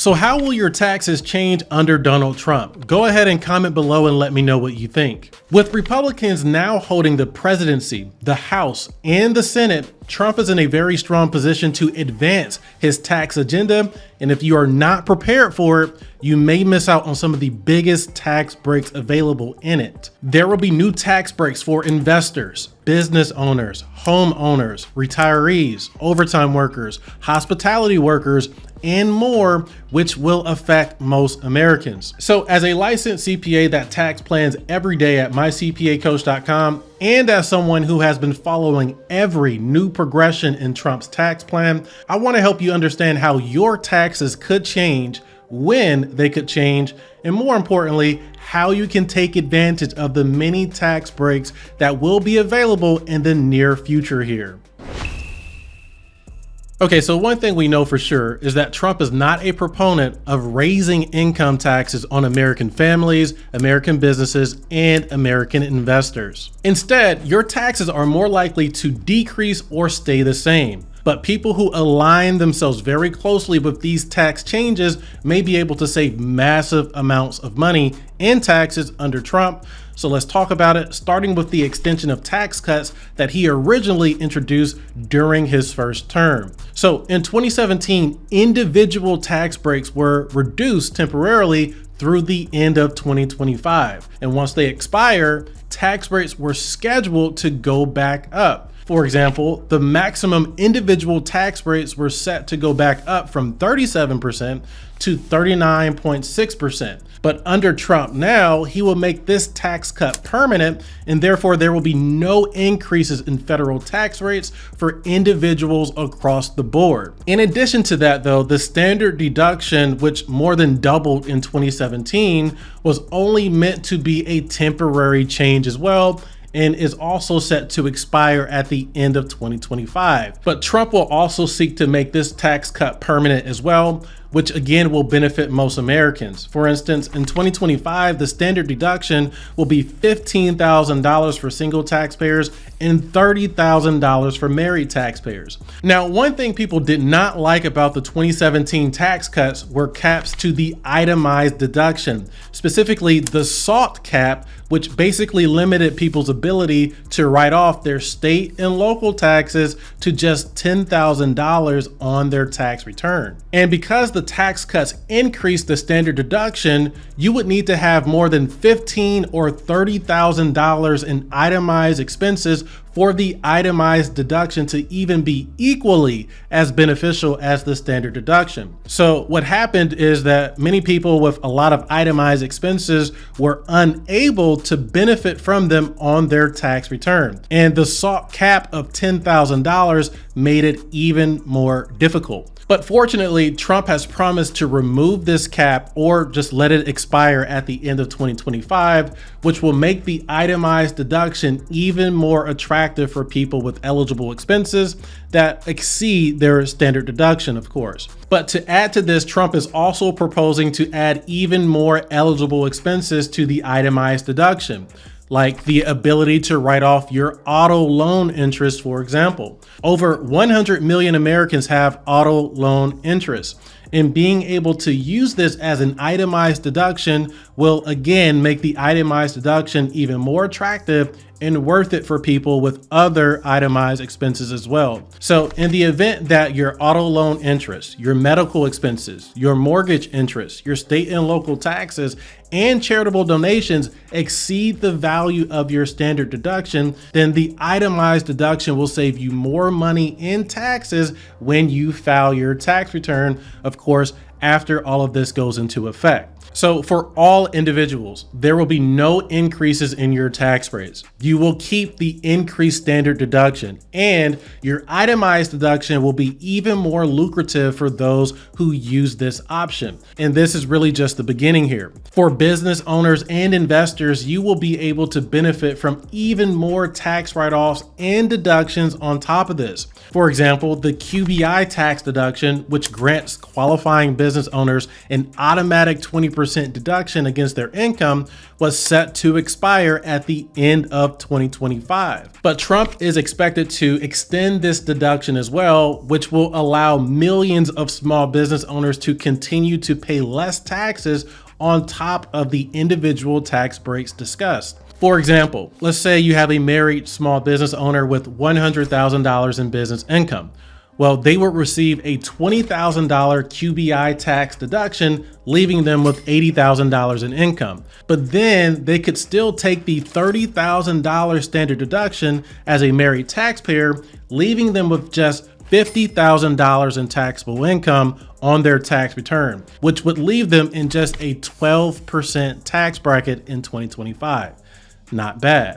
So how will your taxes change under Donald Trump? Go ahead and comment below and let me know what you think. With Republicans now holding the presidency, the House, and the Senate, Trump is in a very strong position to advance his tax agenda. And if you are not prepared for it, you may miss out on some of the biggest tax breaks available in it. There will be new tax breaks for investors, business owners, homeowners, retirees, overtime workers, hospitality workers, and more, which will affect most Americans. So as a licensed CPA that tax plans every day at mycpacoach.com, and as someone who has been following every new progression in Trump's tax plan, I want to help you understand how your taxes could change, when they could change, and more importantly, how you can take advantage of the many tax breaks that will be available in the near future here. Okay, so one thing we know for sure is that Trump is not a proponent of raising income taxes on American families, American businesses, and American investors. Instead, your taxes are more likely to decrease or stay the same. But people who align themselves very closely with these tax changes may be able to save massive amounts of money in taxes under Trump. So let's talk about it, starting with the extension of tax cuts that he originally introduced during his first term. So in 2017, individual tax breaks were reduced temporarily through the end of 2025. And once they expire, tax rates were scheduled to go back up. For example, the maximum individual tax rates were set to go back up from 37% to 39.6%. But under Trump now, he will make this tax cut permanent, and therefore there will be no increases in federal tax rates for individuals across the board. In addition to that, though, the standard deduction, which more than doubled in 2017, was only meant to be a temporary change as well, and is also set to expire at the end of 2025. But Trump will also seek to make this tax cut permanent as well, which again will benefit most Americans. For instance, in 2025, the standard deduction will be $15,000 for single taxpayers and $30,000 for married taxpayers. Now, one thing people did not like about the 2017 tax cuts were caps to the itemized deduction, specifically the SALT cap, which basically limited people's ability to write off their state and local taxes to just $10,000 on their tax return. And because the tax cuts increased the standard deduction, you would need to have more than $15,000 or $30,000 in itemized expenses for the itemized deduction to even be equally as beneficial as the standard deduction. So what happened is that many people with a lot of itemized expenses were unable to benefit from them on their tax return. And the SALT cap of $10,000 made it even more difficult. But fortunately, Trump has promised to remove this cap or just let it expire at the end of 2025, which will make the itemized deduction even more attractive for people with eligible expenses that exceed their standard deduction, of course. But to add to this, Trump is also proposing to add even more eligible expenses to the itemized deduction, like the ability to write off your auto loan interest, for example. Over 100 million Americans have auto loan interest, and being able to use this as an itemized deduction will again make the itemized deduction even more attractive and worth it for people with other itemized expenses as well. So in the event that your auto loan interest, your medical expenses, your mortgage interest, your state and local taxes, and charitable donations exceed the value of your standard deduction, then the itemized deduction will save you more money in taxes when you file your tax return, of course, after all of this goes into effect. So for all individuals, there will be no increases in your tax rates. You will keep the increased standard deduction, and your itemized deduction will be even more lucrative for those who use this option. And this is really just the beginning here. For business owners and investors, you will be able to benefit from even more tax write-offs and deductions on top of this. For example, the QBI tax deduction, which grants qualifying business business owners an automatic 20% deduction against their income was set to expire at the end of 2025. But Trump is expected to extend this deduction as well, which will allow millions of small business owners to continue to pay less taxes on top of the individual tax breaks discussed. For example, let's say you have a married small business owner with $100,000 in business income. Well, they would receive a $20,000 QBI tax deduction, leaving them with $80,000 in income. But then they could still take the $30,000 standard deduction as a married taxpayer, leaving them with just $50,000 in taxable income on their tax return, which would leave them in just a 12% tax bracket in 2025. Not bad.